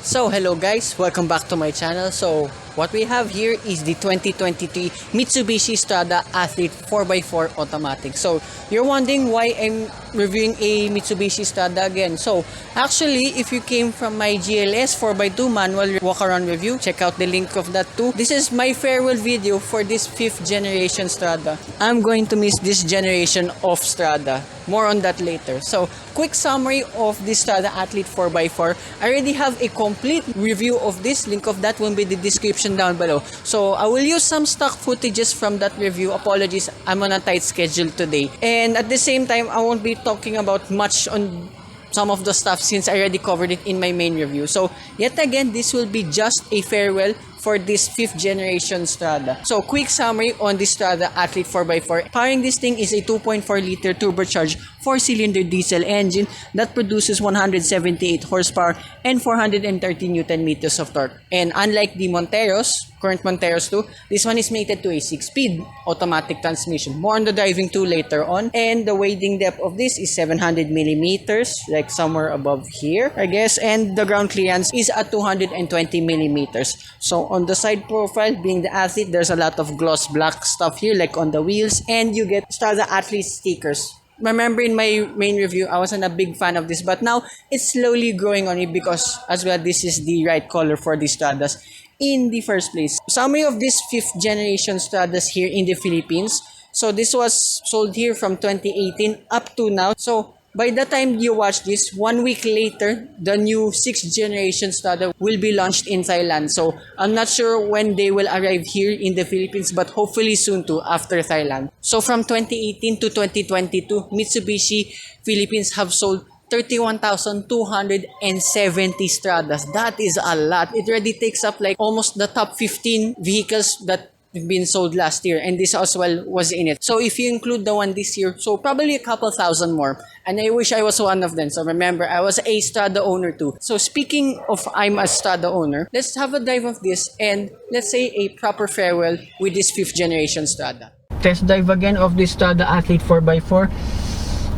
So hello guys, welcome back to my channel. So what we have here is the 2023 Mitsubishi Strada Athlete 4x4 automatic. So you're wondering why I'm reviewing a Mitsubishi Strada again. So actually, if you came from my GLS 4x2 manual walk around review, check out the link of that too. This is my farewell video for this 5th generation Strada. I'm going to miss this generation of Strada. More on that later. So quick summary of this Strada Athlete 4x4. I already have a complete review of this. Link of that will be in the description down below. So I will use some stock footages from that review. Apologies, I'm on a tight schedule today. And at the same time, I won't be talking about much on some of the stuff since I already covered it in my main review. So yet again, this will be just a farewell for this 5th generation Strada. So quick summary on this Strada Athlete 4x4. Powering this thing is a 2.4 liter turbocharged 4-cylinder diesel engine that produces 178 horsepower and 430 Newton meters of torque. And unlike the Monteros, current Monteros too, this one is mated to a 6-speed automatic transmission. More on the driving too later on. And the wading depth of this is 700 millimeters, like somewhere above here, I guess. And the ground clearance is at 220 millimeters. So on the side profile, being the Athlete, there's a lot of gloss black stuff here, like on the wheels, and you get Strada Athlete stickers. Remember in my main review, I wasn't a big fan of this, but now it's slowly growing on me because as well, this is the right color for the Stradas in the first place. Summary of this 5th generation Stradas here in the Philippines. So this was sold here from 2018 up to now. So by the time you watch this, 1 week later, the new 6th generation Strada will be launched in Thailand. So I'm not sure when they will arrive here in the Philippines, but hopefully soon too after Thailand. So from 2018 to 2022, Mitsubishi Philippines have sold 31,270 Stradas. That is a lot. It already takes up like almost the top 15 vehicles that been sold last year, and this as well was in it. So if you include the one this year, so probably a couple thousand more, and I wish I was one of them. So remember, I was a Strada owner too. So speaking of I'm a Strada owner, let's have a drive of this and let's say a proper farewell with this 5th generation Strada. Test drive again of this Strada Athlete 4x4.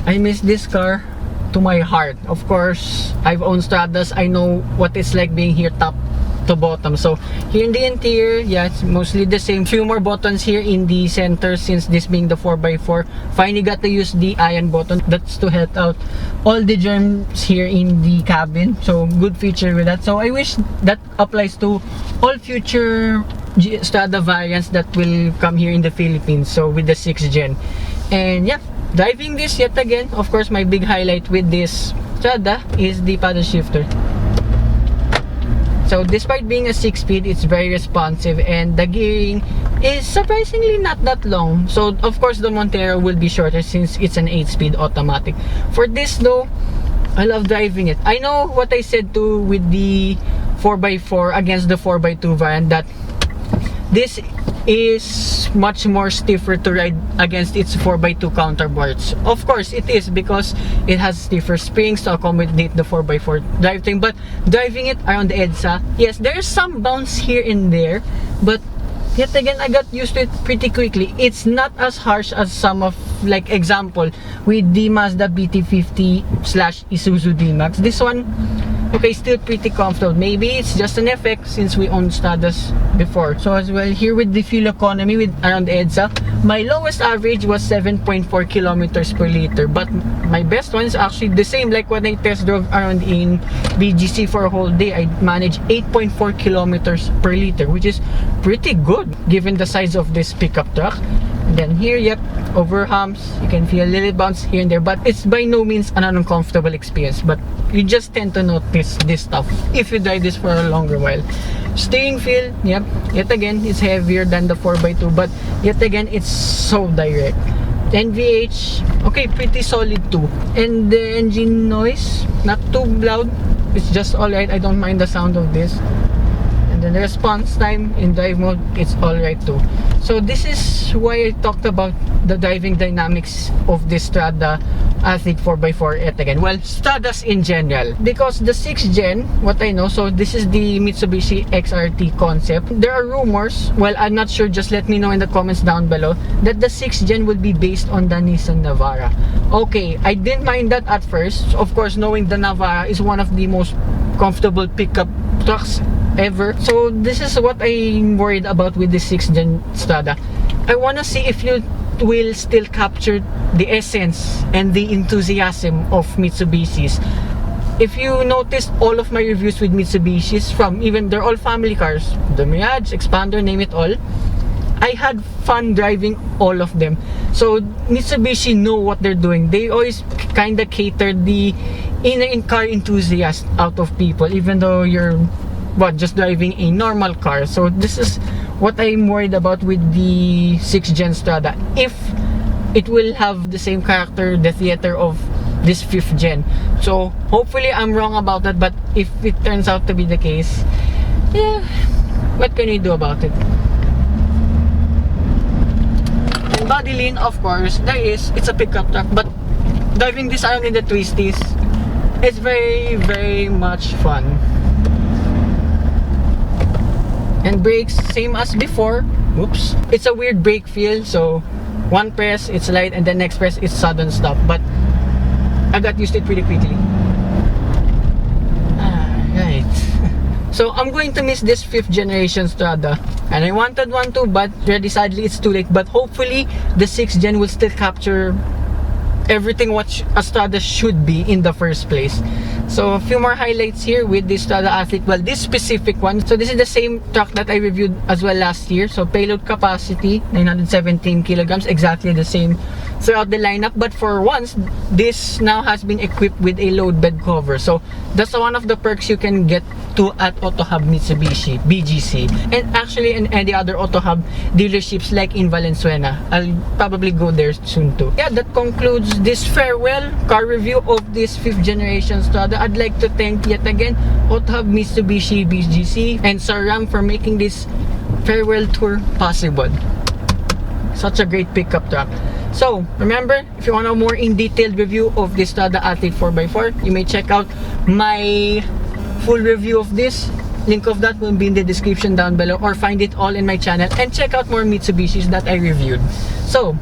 I miss this car to my heart. Of course, I've owned Stradas. I know what it's like being here top to bottom. So here in the interior, yeah, it's mostly the same. Few more buttons here in the center since this being the 4x4. Finally got to use the iron button. That's to help out all the germs here in the cabin. So good feature with that. So I wish that applies to all future Strada variants that will come here in the Philippines. So with the 6th gen. And yeah, driving this yet again, of course, my big highlight with this Strada is the paddle shifter. So despite being a 6-speed, it's very responsive, and the gearing is surprisingly not that long. So of course the Montero will be shorter since it's an 8-speed automatic. For this though, I love driving it. I know what I said too with the 4x4 against the 4x2 variant, that this is much more stiffer to ride against its 4x2 counterparts. Of course it is, because it has stiffer springs to accommodate the 4x4 drivetrain, but driving it around the EDSA, yes, there's some bounce here and there, but yet again, I got used to it pretty quickly. It's not as harsh as some of, like example, with the Mazda BT50/Isuzu D-Max. This one, okay, still pretty comfortable. Maybe it's just an effect since we owned Stradas before. So as well, here with the fuel economy with around EDSA, my lowest average was 7.4 kilometers per liter, but my best one is actually the same like when I test drove around in BGC for a whole day. I managed 8.4 kilometers per liter, which is pretty good given the size of this pickup truck. And then here, yep, over humps, you can feel a little bounce here and there, but it's by no means an uncomfortable experience. But you just tend to notice this stuff if you drive this for a longer while. Steering feel, yep, yet again, it's heavier than the 4x2, but yet again, it's so direct. NVH, okay, pretty solid too. And the engine noise, not too loud, it's just alright. I don't mind the sound of this. And then the response time in drive mode, it's alright too. So this is why I talked about the driving dynamics of this Strada Athlete 4x4 yet again. Well, Stradas in general. Because the 6th gen, what I know, so this is the Mitsubishi XRT concept. There are rumors, well, I'm not sure, just let me know in the comments down below, that the 6th gen will be based on the Nissan Navara. Okay, I didn't mind that at first. Of course, knowing the Navara is one of the most comfortable pickup trucks ever. So this is what I'm worried about with the 6th gen Strada. I wanna see if you will still capture the essence and the enthusiasm of Mitsubishi's. If you noticed all of my reviews with Mitsubishi's, from even they're all family cars, the Mirage, Expander, name it all, I had fun driving all of them. So Mitsubishi know what they're doing. They always kind of cater the car enthusiast out of people, even though you're just driving a normal car. So this is what I'm worried about with the 6th gen Strada, if it will have the same character, the theater of this 5th gen. So hopefully I'm wrong about that, but if it turns out to be the case, yeah, what can you do about it? And body lean, of course, it's a pickup truck, but driving this around in the twisties, it's very, very much fun. And brakes, same as before. Oops. It's a weird brake feel, so one press, it's light, and the next press, it's sudden stop. But I got used to it pretty quickly. Right. So I'm going to miss this 5th generation Strada. And I wanted one too, but really sadly it's too late. But hopefully the 6th gen will still capture everything what a Strada should be in the first place. So a few more highlights here with the Strada Athlete. Well, this specific one, so this is the same truck that I reviewed as well last year. So payload capacity 917 kilograms, exactly the same throughout the lineup, but for once this now has been equipped with a load bed cover. So that's one of the perks you can get to at Auto Hub Mitsubishi, BGC, and actually in any other Auto Hub dealerships like in Valenzuela. I'll probably go there soon too. Yeah, that concludes this farewell car review of this 5th generation Strada. I'd like to thank yet again Auto Hub Mitsubishi, BGC, and Saram for making this farewell tour possible. Such a great pickup truck. So remember, if you want a more in-detailed review of this Strada Athlete 4x4, you may check out my full review of this. Link of that will be in the description down below, or find it all in my channel and check out more Mitsubishis that I reviewed. So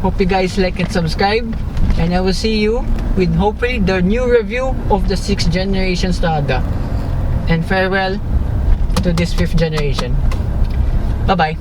hope you guys like and subscribe, and I will see you with hopefully the new review of the 6th generation Strada. And farewell to this 5th generation. Bye bye.